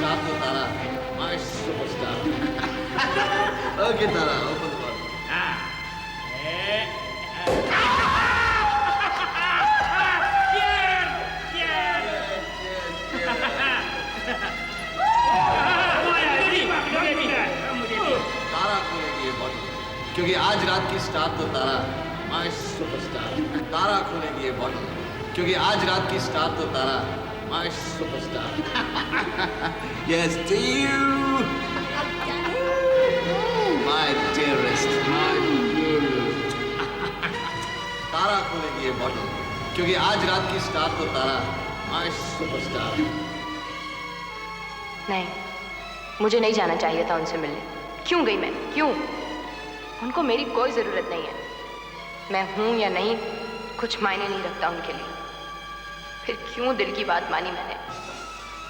star to Tara, my superstar. Okay, Tara, open the bottle. तारा खोलेगी ये bottle क्योंकि आज रात की स्टार तो तारा माय सुपरस्टार। तारा खोलेगी ये बॉटल क्योंकि आज रात की स्टार तो Tara my superstar. Yes to you my dearest, my dearest। Tara खोलेगी ये बॉटल क्योंकि आज रात की स्टार तो तारा माय सुपरस्टार। नहीं, मुझे नहीं जाना चाहिए था उनसे मिलने। क्यों गई मैं? क्यों? उनको मेरी कोई जरूरत नहीं है। मैं हूं या नहीं कुछ मायने नहीं रखता उनके लिए। फिर क्यों दिल की बात मानी मैंने?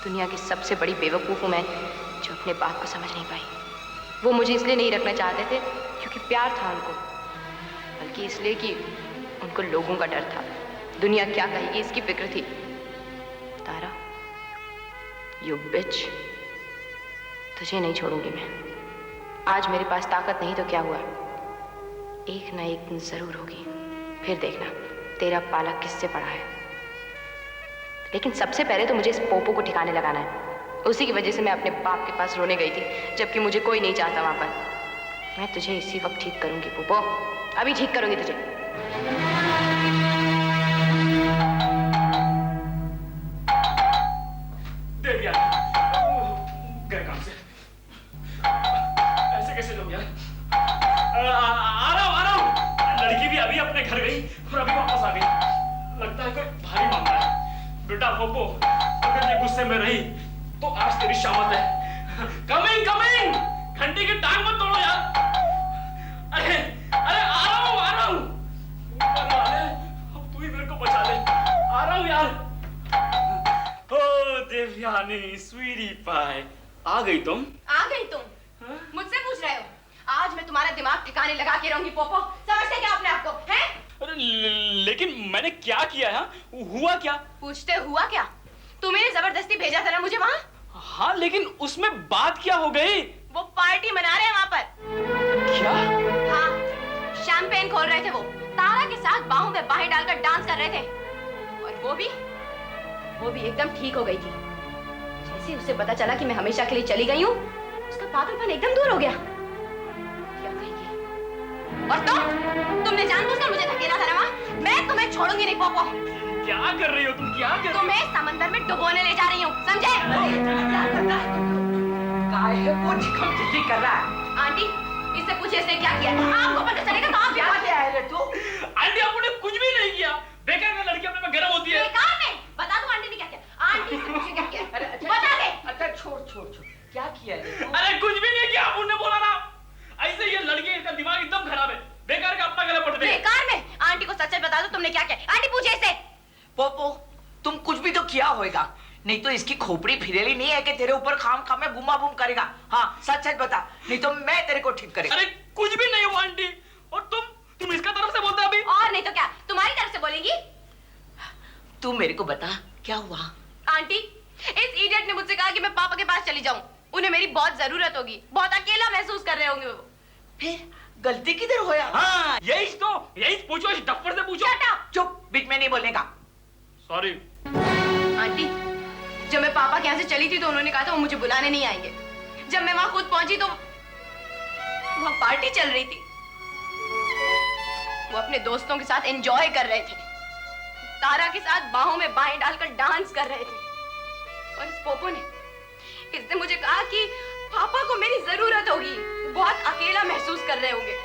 दुनिया की सबसे बड़ी बेवकूफ हूं मैं जो अपने बाप को समझ नहीं पाई। वो मुझे इसलिए नहीं रखना चाहते थे क्योंकि प्यार था उनको, बल्कि इसलिए कि उनको लोगों का डर था। दुनिया क्या कहेगी इसकी फिक्र थी। तारा, यू बिच, तुझे नहीं छोड़ूंगी मैं। आज मेरे पास ताकत नहीं तो क्या हुआ, एक ना एक दिन जरूर होगी। फिर देखना तेरा पाला किससे पड़ा है। लेकिन सबसे पहले तो मुझे इस पोपो को ठिकाने लगाना है। उसी की वजह से मैं अपने बाप के पास रोने गई थी, जबकि मुझे कोई नहीं चाहता वहां पर। मैं तुझे इसी वक्त ठीक करूंगी पोपो, अभी ठीक करूंगी तुझे। गए काम से, ऐसे कैसे लोग यार? आ रहा हूं। लड़की भी अभी अपने घर गई और अभी वापस आ गई। लगता है कोई भारी मामला है। बेटा पोपो, अगर ये गुस्से में रही तो आज तेरी शामत है। कमिंग कमिंग, घंटी की टांग मत तोड़ो यार। अरे अरे आ रहा हूं। ऊपर वाले, अब तू ही मेरे को बचा ले। आ रहा हूं यार। ओ देवयानी, स्वीटी पाई, आ गई तुम? आ गई तुम? मुझसे पूछ रहे हो? आज मैं तुम्हारा दिमाग ठिकाने लगा के रहूंगी पोपो। समझते क्या अपने आप को, हैं? अरे लेकिन मैंने क्या किया है? हुआ क्या? पूछते हुआ क्या? तुम्हें जबरदस्ती भेजा था ना मुझे वहां। हाँ, लेकिन उसमें बात क्या हो गई? वो पार्टी मना रहे हैं वहां पर। क्या? हाँ, शैंपेन खोल रहे थे वो। तारा के साथ बाहों में बाहें डालकर डांस कर रहे थे। और वो भी एकदम ठीक हो गई थी। जैसे उसे पता चला कि मैं हमेशा के लिए चली गई हूँ, उसका पागलपन एकदम दूर हो गया। क्या कहेगी? और तुमने जानबूझकर मुझे धकेला था ना वहाँ। मैं तुम्हें छोड़ूंगी नहीं पोपो। क्या कर रही हो तुम? क्या कर रही हो? तुम्हें समंदर में डुबोने ले जा रही हूँ, समझे? क्या करता है? काहे वो झिकम झिकी कर रहा है? आंटी, इससे पूछे इसने क्या किया? आपको पता चलेगा तो आप क्या किया है रे तू? आंटी, आपने कुछ भी नहीं किया। बेकार में लड़की अपने में गर्म होती है। बेकार में? बता दो आंटी ने क्या किया। आंटी से पूछे क्या किया? बता दे। अच्छा छोड़। क्या किया रे तू? अरे कुछ भी नहीं किया, आपने बोला ना। ऐसे ये लड़की, इसका दिमाग एकदम खराब है। बेकार का अपना गला पट दे। बेकार में? आंटी को सच बता दो तुमने क्या किया। आंटी पूछे इससे। पोपो, तुम कुछ भी तो किया होगा, नहीं तो इसकी खोपड़ी फिरेली नहीं है कि तेरे ऊपर खाम खाम में बुमा बुम करेगा। हाँ, सच बता, नहीं तो मैं तेरे को ठीक करेगा। अरे कुछ भी नहीं हुआ आंटी। और तुम इसका तरफ से बोलते अभी। और नहीं तो क्या, तुम्हारी तरफ से बोलेंगी। तू मेरे को बता क्या हुआ? आंटी, इस इडियट ने मुझसे कहा कि मैं पापा के पास चली जाऊं। उन्हें मेरी बहुत जरूरत होगी, बहुत अकेला महसूस कर रहे होंगे वो। फिर गलती किधर होया? हाँ, यही पूछो, इस डफ्फर से पूछो। चुप, बीच में नहीं बोलने का। सॉरी आंटी, जब मैं पापा के यहाँ से चली थी तो उन्होंने कहा था वो मुझे बुलाने नहीं आएंगे। जब मैं वहां खुद पहुंची तो वहां पार्टी चल रही थी। वो अपने दोस्तों के साथ एंजॉय कर रहे थे, तारा के साथ बाहों में बाहें डालकर डांस कर रहे थे। और इस पोपो ने, इसने मुझे कहा कि पापा को मेरी जरूरत होगी, बहुत अकेला महसूस कर रहे होंगे।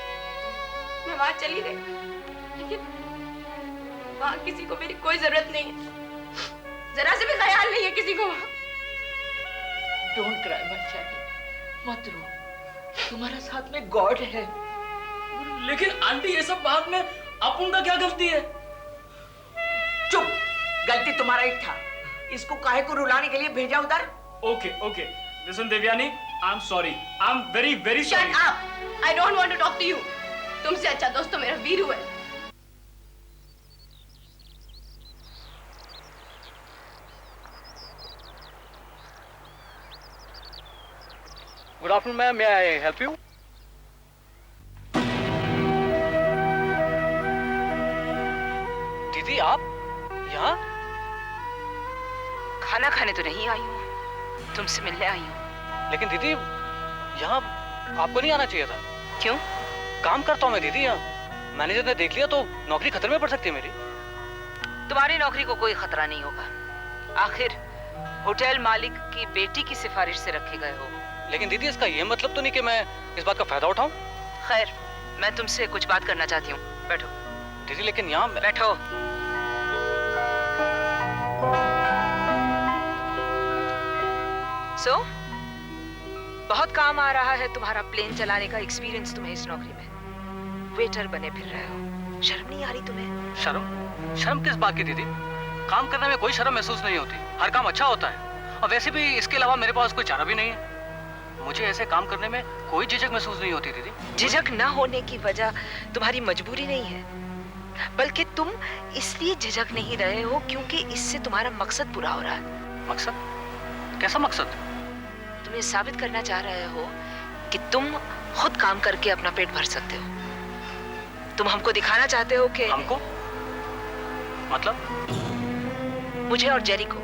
मैं वहां चली गई, लेकिन वहां किसी को मेरी कोई जरूरत नहीं है। जरा से भी ख्याल नहीं है किसी को वहां। डोंट क्राई माय चाइल्ड, मत रो, तुम्हारा साथ में गॉड है। लेकिन आंटी, ये सब बात में अपन का क्या गलती है? चुप, गलती तुम्हारा ही था। इसको काहे को रुलाने के लिए भेजा उधर? Okay, listen Devyani, I am sorry, I am very very sorry. Shut up, I don't want to talk to you. तुमसे अच्छा दोस्त तो मेरा वीरू है। Good afternoon ma'am, may I help you? दीदी आप यहाँ? खाना खाने तो नहीं आई हूँ, तुमसे मिलने आई हूँ। लेकिन दीदी यहाँ आपको नहीं आना चाहिए था। क्यों? काम करता हूँ मैं दीदी यहाँ। मैनेजर ने देख लिया तो नौकरी खतरे में पड़ सकती है मेरी। तुम्हारी नौकरी को कोई खतरा नहीं होगा। आखिर होटल मालिक की बेटी की सिफारिश से रखे गए हो। लेकिन दीदी इसका ये मतलब तो नहीं कि मैं इस बात का फायदा उठाऊं? खैर, मैं तुमसे कुछ बात करना चाहती हूँ। बैठो। दीदी लेकिन यहाँ बैठो। सो बहुत काम आ रहा है तुम्हारा प्लेन चलाने का एक्सपीरियंस तुम्हें इस नौकरी में। वेटर बने फिर रहे हो, शर्म नहीं आ रही तुम्हें? शर्म? शर्म किस बात की दीदी? काम करने में कोई शर्म महसूस नहीं होती, हर काम अच्छा होता है। और वैसे भी इसके अलावा मेरे पास कोई चारा भी नहीं है। मुझे ऐसे काम करने में कोई झिझक महसूस नहीं होती दीदी। झिझक ना होने की वजह तुम्हारी मजबूरी नहीं है, बल्कि तुम इसलिए झिझक नहीं रहे हो क्योंकि इससे तुम्हारा मकसद पूरा हो रहा है। मकसद? कैसा मकसद? तुम ये साबित करना चाह रहे हो कि तुम खुद काम करके अपना पेट भर सकते हो। तुम हमको दिखाना चाहते हो कि हमको? मतलब? मुझे और जेरी को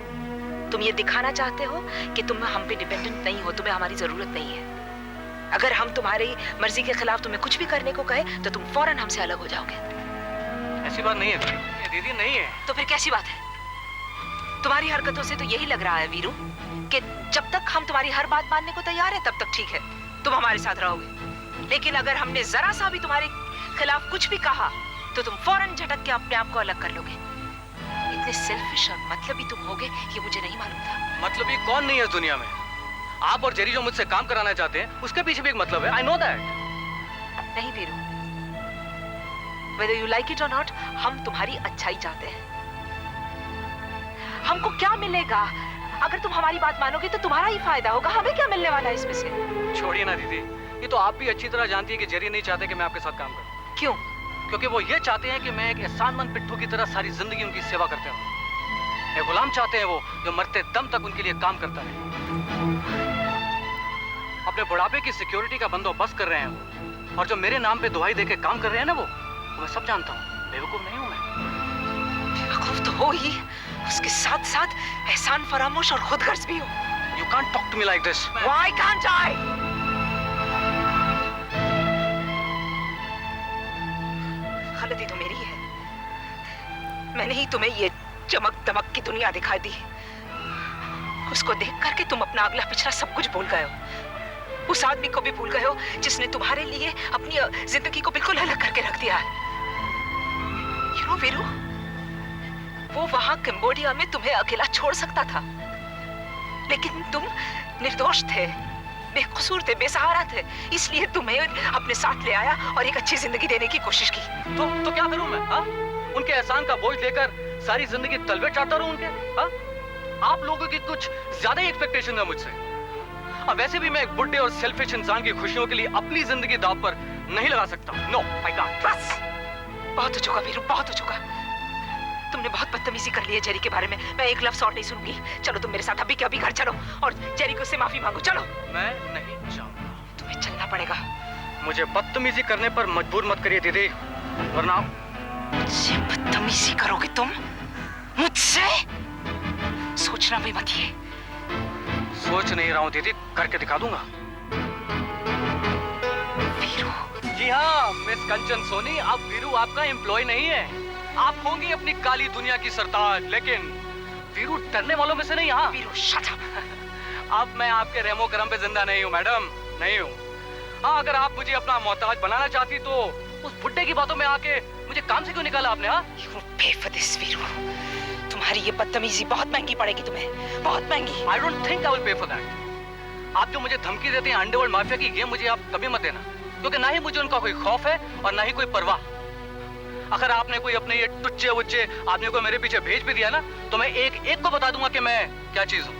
तुम ये दिखाना चाहते हो कि तुम हम पे डिपेंडेंट नहीं हो, तुम्हें हमारी जरूरत नहीं है। अगर हम तुम्हारी मर्जी के खिलाफ तुम्हें कुछ भी करने को कहे तो तुम फौरन हमसे अलग हो जाओगे। ऐसी बात नहीं है दीदी, नहीं है। तो फिर कैसी बात है? तुम्हारी हरकतों से तो यही लग रहा है वीरू कि जब तक हम तुम्हारी हर बात मानने को तैयार है तब तक ठीक है, तुम हमारे साथ रहोगे। लेकिन अगर हमने जरा सा भी तुम्हारे खिलाफ कुछ भी कहा तो तुम फौरन झटक के अपने आप को अलग कर लोगे। इतने सेल्फिश और मतलबी तुम होगे ये मुझे नहीं मालूम था। मतलबी कौन नहीं है इस दुनिया में? आप और जेरी जो मुझसे काम कराना चाहते हैं उसके पीछे भी एक मतलब है। I know that. नहीं Veeru, whether you like it or not, हम तुम्हारी अच्छाई चाहते हैं। हमको क्या मिलेगा? अगर तुम हमारी बात मानोगे तो तुम्हारा ही फायदा होगा, हमें क्या मिलने वाला है इसमें से? छोड़िए ना दीदी, ये तो आप भी अच्छी तरह जानती है कि जेरी नहीं चाहते कि मैं आपके साथ काम करूं। क्यों? क्योंकि वो ये चाहते हैं कि मैं एक एहसानमंद पिट्ठू की तरह सारी जिंदगी उनकी सेवा करते रहूं। एक गुलाम चाहते हैं वो, जो मरते दम तक उनके लिए काम करता रहे। अपने बुढ़ापे की सिक्योरिटी का बंदोबस्त कर रहे हैं वो, और जो मेरे नाम पे दुहाई देके काम कर रहे हैं ना वो मैं सब जानता हूँ। बेवकूफ नहीं हूँ मैं। बेवकूफ तो हो ही, उसके साथ साथ एहसान फरामोश और खुदगर्ज भी हो। You can't talk to me like this. Why can't I? गलती तो मेरी है। मैंने ही तुम्हें ये चमक दमक की दुनिया दिखाई दी। उसको देख करके तुम अपना अगला पिछला सब कुछ भूल गए हो। उस आदमी को भी भूल गए हो जिसने तुम्हारे लिए अपनी जिंदगी को बिल्कुल अलग करके रख दिया है। You know, वीरू, वो वहां कंबोडिया में तुम्हें अकेला छोड़ सकता था, लेकिन तुम निर्दोष थे, बेकसूर थे, बेसहारा थे, इसलिए तुम्हें अपने साथ ले आया और एक अच्छी जिंदगी देने की कोशिश की। तो क्या करूं मैं? हाँ, उनके एहसान का बोझ लेकर सारी जिंदगी तलवे चाटता रहूं उनके? हाँ, आप लोगों की कुछ ज्यादा ही एक्सपेक्टेशन है मुझसे। अब वैसे भी मैं एक बुढ़े और सेल्फिश इंसान की खुशियों के लिए अपनी जिंदगी दांव पर नहीं लगा सकता। No, I can't. बस, बहुत हो चुका वीरू, बहुत हो चुका। तुमने बहुत बदतमीजी कर ली है जेरी के बारे में। मैं एक लफ्ज़ और नहीं सुनूंगी। चलो तुम मेरे साथ अभी के अभी घर चलो और जेरी को से माफी मांगो। चलो। मैं नहीं जाऊंगा। तुम्हें चलना पड़ेगा। मुझे बदतमीजी करने पर मजबूर मत करिए दीदी, वरना मुझसे बदतमीजी करोगे तुम? मुझसे? सोचना भी मत ये। सोच नहीं रहा हूँ दीदी, करके दिखा दूंगा। वीरू। जी हाँ मिस कंचन सोनी, अब वीरू आपका एम्प्लॉय नहीं है। आप होंगी अपनी काली दुनिया की सरताज, लेकिन वीरू डरने वालों में से नहीं। हाँ वीरू, शट अप। अब मैं आपके रहमो करम पे जिंदा नहीं हूँ मैडम, नहीं हूँ। हाँ, अगर आप मुझे अपना मोहताज बनाना चाहती तो उस बुड्ढे की बातों में आके मुझे काम से क्यों निकाला आपने? हाँ, You pay for this, Veeru. तुम्हारी ये बदतमीजी बहुत महंगी पड़ेगी तुम्हें, बहुत महंगी। I don't think I will pay for that। आप जो मुझे धमकी देते हैं अंडरवर्ल्ड माफिया की, ये मुझे आप कभी मत देना, क्योंकि ना ही मुझे उनका कोई खौफ है और ना ही कोई परवाह। अगर आपने कोई अपने ये टुच्चे उच्चे आदमी को मेरे पीछे भेज भी दिया ना, तो मैं एक एक को बता दूंगा कि मैं क्या चीज हूँ।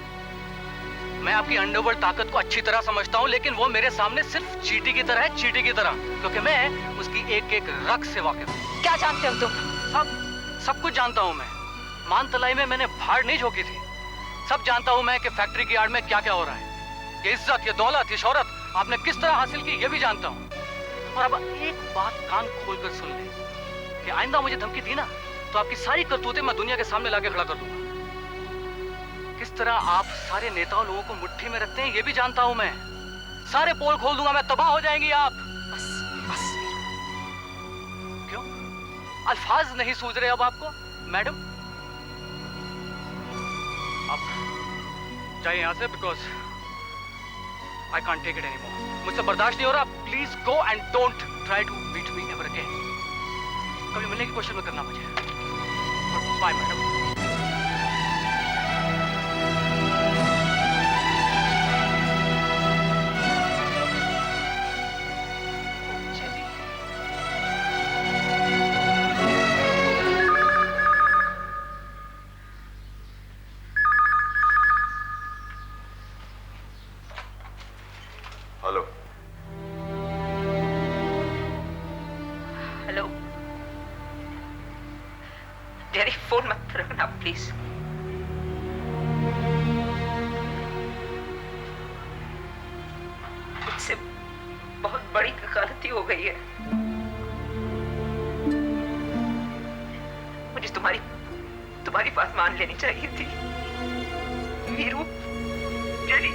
मैं आपकी अंडरवर्ल्ड ताकत को अच्छी तरह समझता हूँ, लेकिन वो मेरे सामने सिर्फ चींटी की तरह है, चींटी की तरह, क्योंकि मैं उसकी एक एक रग से वाकिफ हूँ। क्या जानते हो तुम? सब कुछ जानता हूँ मैं। मानतलाई में मैंने भाड़ नहीं झोंकी थी। सब जानता हूँ मैं कि फैक्ट्री की आड़ में क्या क्या हो रहा है। ये इज्जत, ये दौलत, ये शोहरत आपने किस तरह हासिल की ये भी जानता हूं। और अब एक बात कान खोलकर सुन ले कि आइंदा मुझे धमकी दी ना तो आपकी सारी करतूतें मैं दुनिया के सामने लाके खड़ा कर दूंगा। किस तरह आप सारे नेताओं लोगों को मुट्ठी में रखते हैं ये भी जानता हूं मैं। सारे पोल खोल दूंगा मैं, तबाह हो जाएंगी आप। बस बस क्यों अल्फाज नहीं सूझ रहे अब आपको मैडम? आप जाइए यहां से, because I can't take it anymore. मुझसे बर्दाश्त नहीं हो रहा। Please go and don't try to meet me ever again. कभी मिलने की कोशिश मत करना मुझे। Bye madam. Hello. Hello daddy, phone मत रखना प्लीज। मुझसे बहुत बड़ी गलती हो गई है। मुझे तुम्हारी बात मान लेनी चाहिए थी वीरू। डैडी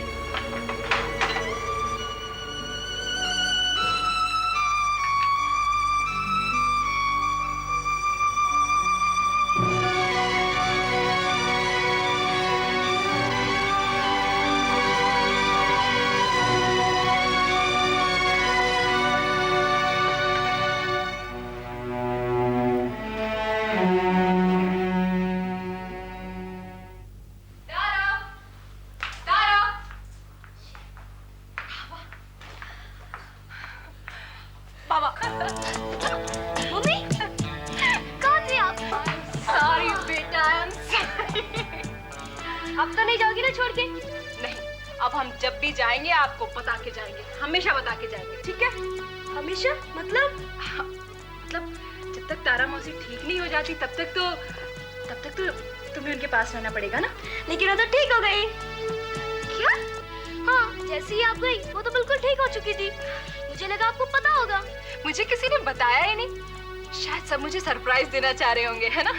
अब तो नहीं जाओगी ना छोड़ के? नहीं, अब हम जब भी जाएंगे आपको बता के जाएंगे, हमेशा बता के जाएंगे, ठीक है? हमेशा मतलब? मतलब जब तक तारा मौसी ठीक नहीं हो जाती तब तक तो तुम्हें उनके पास रहना पड़ेगा ना। लेकिन वो तो ठीक हो गई। क्या? हाँ, जैसे ही आप गई वो तो बिल्कुल ठीक हो चुकी थी। मुझे लगा आपको पता होगा। मुझे किसी ने बताया ही नहीं। शायद सब मुझे सरप्राइज देना चाह रहे होंगे, है ना?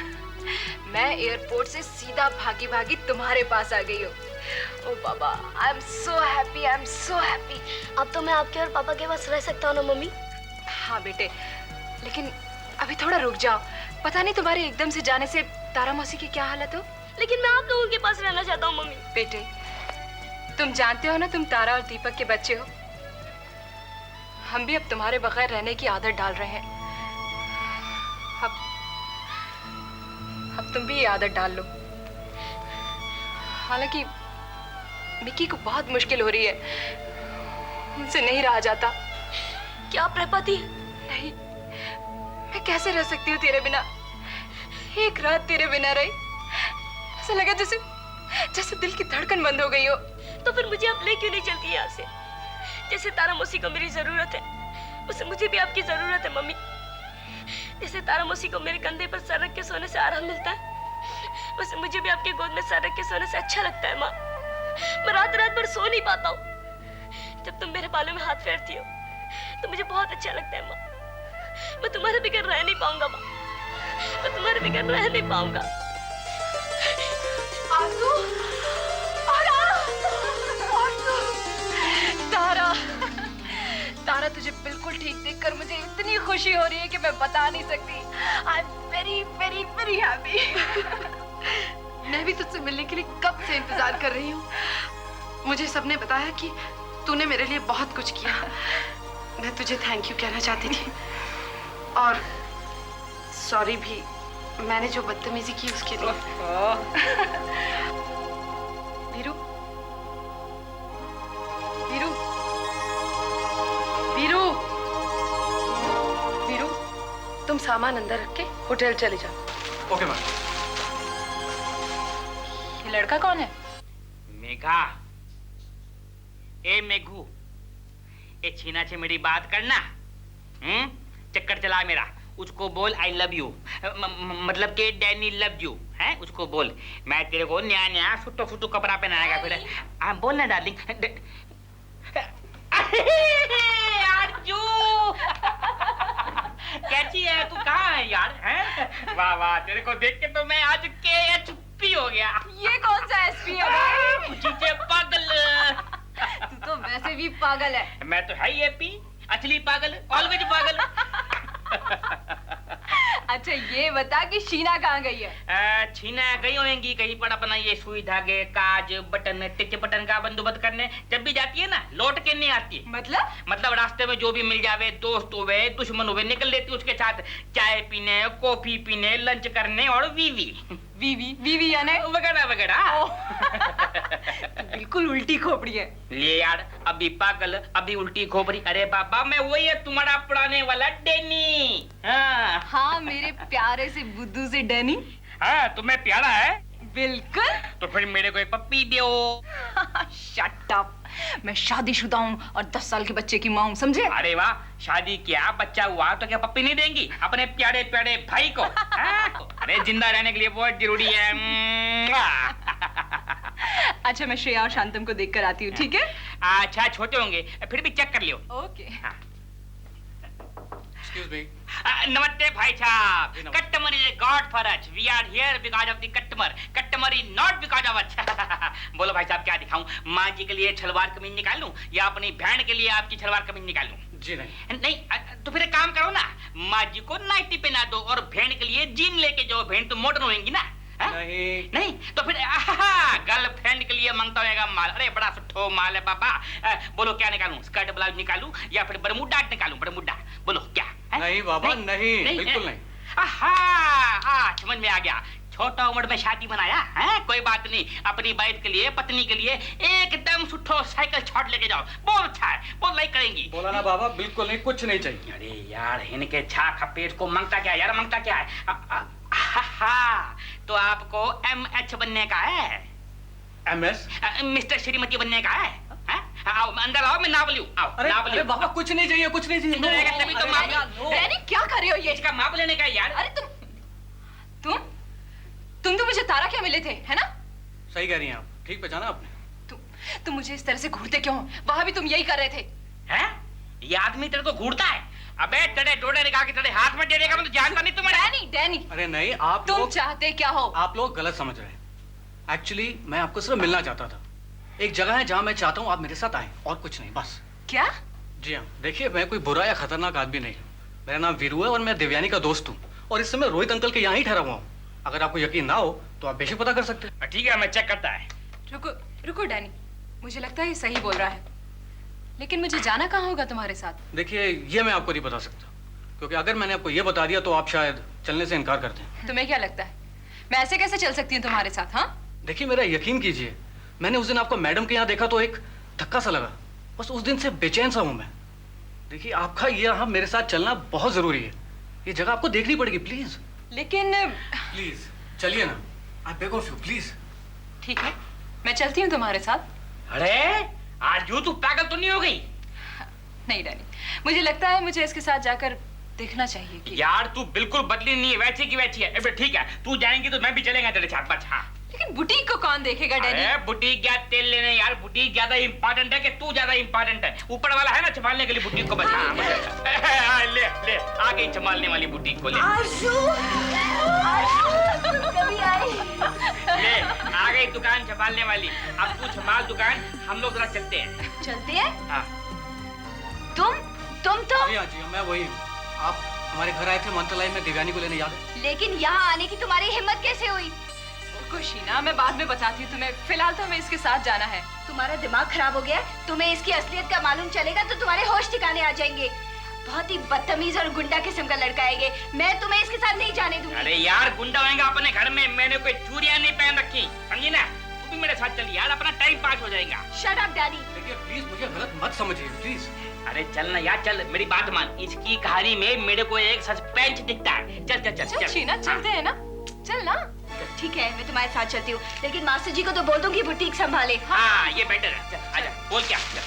मैं एयरपोर्ट से सीधा भागी तुम्हारे पास आ गई हूँ। ओ बाबा, I am so happy, I am so happy. अब तो मैं आपके और पापा के पास रह सकता हूँ ना मम्मी? हाँ बेटे, लेकिन अभी थोड़ा रुक जाओ। पता नहीं तुम्हारे एकदम से जाने से तारा मौसी की क्या हालत हो। लेकिन मैं आप लोगों के पास रहना चाहता हूँ मम्मी। बेटे, तुम जानते हो ना तुम तारा और दीपक के बच्चे हो। हम भी अब तुम्हारे बगैर रहने की आदत डाल रहे हैं। अब तुम भी ये आदत डाल लो। हालांकि मिकी को बहुत मुश्किल हो रही है, उनसे नहीं रहा जाता। क्या आप रह पाती? नहीं, मैं कैसे रह सकती हूँ तेरे बिना? एक रात तेरे बिना रही, ऐसा लगा जैसे दिल की धड़कन बंद हो गई हो। तो फिर मुझे आप ले क्यों नहीं चलती यहाँ से? जैसे तारा मौसी को मेरी जरूरत है, उसे मुझे भी आपकी जरूरत है मम्मी। जैसे तारा मौसी को मेरे कंधे पर सर रख के सोने से आराम मिलता है, वैसे मुझे भी आपके गोद में सर रख के सोने से अच्छा लगता है माँ। मैं रात भर सो नहीं पाता हूँ। जब तुम मेरे बालों में हाथ फेरती हो तो मुझे बहुत अच्छा लगता है माँ। मैं तुम्हारे बगैर रह नहीं पाऊंगा माँ, मैं तुम्हारे बगैर रह नहीं पाऊंगा। आंसू, तारा, तुझे बिल्कुल ठीक देखकर मुझे इतनी खुशी हो रही है कि मैं बता नहीं सकती। आई am very very very happy. मैं भी तुझसे मिलने के लिए कब से इंतजार कर रही हूँ। मुझे सबने बताया कि तूने मेरे लिए बहुत कुछ किया। मैं तुझे थैंक यू कहना चाहती थी, और सॉरी भी, मैंने जो बदतमीजी की उसके लिए। वीरू, वीरू, वीरू, वीरू, तुम सामान अंदर रख के होटल चले जाओ। Okay ma'am. ये लड़का कौन है? मेघा, ए मेघू, ए छीना से मेरी बात करना। चक्कर चला मेरा। उसको बोल आई लव यू, मतलब के डैनी लव यू है। उसको बोल मैं तेरे को नया नया फुटो फुटो कपड़ा पहनाएगा। फिर बोल ना डार्लिंग। अर्जू कैसी है तू? कहाँ है यार? हैं? वाह वाह, तेरे को देख के तो मैं आज के चुप्पी हो गया। ये कौन सा एसपी है? चीचे पागल। तू तो वैसे भी पागल है। मैं तो है ही एपी, असली पागल, ऑलवेज पागल। अच्छा ये बता कि शीना कहाँ गई है? छीना गई होंगी कहीं पर अपना ये सुई धागे काज बटन टिच बटन का बंदोबस्त करने। जब भी जाती है ना लौट के नहीं आती। मतलब रास्ते में जो भी मिल जावे, दोस्त हुए दुश्मन हुए, निकल लेती उसके साथ चाय पीने, कॉफी पीने, लंच करने और वीवी वीवी यानी वगैरह वगैरह। बिल्कुल उल्टी खोपड़ी है। ले यार, अभी पागल अभी उल्टी खोपड़ी। अरे बाबा मैं वही है तुम्हारा पुराने वाला डैनी। हाँ मेरे प्यारे से बुद्धू से डैनी। हाँ तुम्हें प्यारा है? बिल्कुल। तो फिर मेरे को एक पप्पी दो। शट अप, मैं शादीशुदा हूँ और 10 साल के बच्चे की माँ हूँ, समझे? अरे वाह, शादी किया बच्चा हुआ तो क्या पप्पी नहीं देंगी अपने प्यारे प्यारे भाई को? अरे जिंदा रहने के लिए बहुत जरूरी है। अच्छा मैं श्रेया और शांतम को देख कर आती हूँ, ठीक है? अच्छा छोटे होंगे फिर भी चेक कर लियो। ओके। Excuse me. नमस्ते भाई साहब। Customer is a god for us. We are here because of the customer. Customer is not because of us. बोलो भाई साहब क्या दिखाऊं? माँ जी के लिए सलवार कमीज निकाल लूं या अपनी बहन के लिए आपकी सलवार कमीज निकाल लूं? जी नहीं। नहीं तो फिर एक काम करो ना, माँ जी को नाइटी पहना दो और बहन के लिए जीन लेके जाओ। बहन तो मॉडर्न होंगी ना। नहीं तो फिर गर्लफ्रेंड के लिए मांगता होगा माल। अरे बड़ा सुठो माल है बाबा। बोलो क्या निकालूं? स्कर्ट ब्लाउज निकालूं या फिर बरमूडा निकालूं? बरमूडा बोलो क्या है? नहीं बाबा नहीं, बिल्कुल नहीं। समझ में आ गया। छोटा उम्र में शादी बनाया है, कोई बात नहीं। अपनी वाइफ के लिए पत्नी के लिए एकदम सुठो साइकिल छॉट लेके जाओ। बहुत अच्छा है, बहुत लाइक करेंगी। बोला ना बाबा, बिल्कुल नहीं, कुछ नहीं चाहिए। अरे यार इनके छा खपेट को मांगता क्या यार? मांगता क्या है? तो आपको MH बनने का है? MS? मिस्टर श्रीमती बनने का है? आओ अंदर आओ, मैं नाप लूं। आओ नाप अरे बाबा कुछ नहीं चाहिए, कुछ नहीं चाहिए। रहेगा तभी तो माप। डैनी क्या कर रहे हो ये? इसका माप लेने का है यार। अरे तुम तो मुझे तारा क्या मिले थे, है ना? सही कह रही हैं आप, ठीक पहचाना आपने। तुम मुझे इस तरह से घूरते क्यों? वहां भी तुम यही कर रहे थे। हैं? ये आदमी तेरे को घूरता है? अबे तेरे डोडे निकाल के तेरे हाथ में दे देगा, मैं तो जानता नहीं तुम्हें। डैनी अरे नहीं, आप तुम लोग चाहते क्या हो? आप लोग गलत समझ रहे हैं। एक्चुअली मैं आपको सिर्फ मिलना चाहता था। एक जगह है जहाँ मैं चाहता हूँ आप मेरे साथ आए, और कुछ नहीं, बस। क्या? जी हाँ, देखिए मैं कोई बुरा या खतरनाक आदमी नहीं हूँ। मेरा नाम वीरू है और मैं देवयानी का दोस्त हूँ, और इस समय रोहित अंकल के यहाँ ही ठहरा हुआ हूँ। अगर आपको यकीन ना हो तो आप बेशक पता कर सकते हैं। ठीक है मैं चेक करता है। रुको डैनी, मुझे लगता है ये सही बोल रहा है, लेकिन मुझे जाना कहाँ होगा तुम्हारे साथ? देखिए ये मैं आपको नहीं बता सकता, क्योंकि अगर मैंने आपको ये बता दिया तो आप शायद चलने से इनकार कर दें। तुम्हें क्या लगता है मैं ऐसे कैसे चल सकती हूँ तुम्हारे साथ? हाँ देखिए मेरा यकीन कीजिए, मैंने उस दिन आपको मैडम के यहाँ देखा तो एक धक्का सा लगा। बस उस दिन से बेचैन सा हूँ मैं। देखिए आपका ये यहाँ मेरे साथ चलना बहुत जरूरी है। ये जगह आपको देखनी पड़ेगी, प्लीज। लेकिन प्लीज चलिए ना, I beg of you, please. ठीक है मैं चलती हूँ तुम्हारे साथ। अरे आज तू पागल तो नहीं हो गई? नहीं डैनी, मुझे लगता है मुझे इसके साथ जाकर देखना चाहिए कि... यार तू बिल्कुल बदली नहीं है, वैसी की वैसी है। अबे ठीक है तू जाएंगी तो मैं भी चलेगा तेरे साथ, बस। हाँ लेकिन बुटीक को कौन देखेगा डैनी? अरे बुटीक क्या तेल लेने यार, बुटीक ज्यादा इंपॉर्टेंट है कि तू ज्यादा इंपॉर्टेंट है? ऊपर वाला है ना संभालने के लिए बुटीक को, बस। हाँ ले ले आ गई संभालने वाली बुटीक को। ले कभी आई? ले आ गई दुकान संभालने वाली। अब तू संभाल दुकान, हम लोग जरा चलते हैं। चलते हैं? हाँ तुम तो... जी हाँ मैं वही हूँ। आप हमारे घर आए थे मंत्रालय में देवयानी को लेने, याद है? लेकिन यहाँ आने की तुम्हारी हिम्मत कैसे हुई? शीना मैं बाद में बताती हूँ तुम्हें, फिलहाल तो हमें इसके साथ जाना है। तुम्हारा दिमाग खराब हो गया? तुम्हें इसकी असलियत का मालूम चलेगा तो तुम्हारे होश ठिकाने आ जाएंगे। बहुत ही बदतमीज और गुंडा किस्म का लड़का है ये। मैं तुम्हें इसके साथ नहीं जाने दूंगी। अरे यार गुंडा होएगा अपने घर में, मैंने कोई चूड़ियां नहीं पहन रखी, समझी ना? तू भी मेरे साथ चल यार, अपना टाइम पास हो जाएगा। Shut up daddy. देखिए प्लीज मुझे गलत मत समझिए, प्लीज। अरे चल ना यार चल, मेरी बात मान। इसकी कहानी में मेरे को एक सस्पेंस दिखता है। चल चल चल चल शीना चलते हैं ना, चल ना। ठीक है मैं तुम्हारे साथ चलती हूँ, लेकिन मास्टर जी को तो बोल दूंगी बुटीक संभाले। हाँ ये बेटर है। चल आजा, बोल क्या? चल।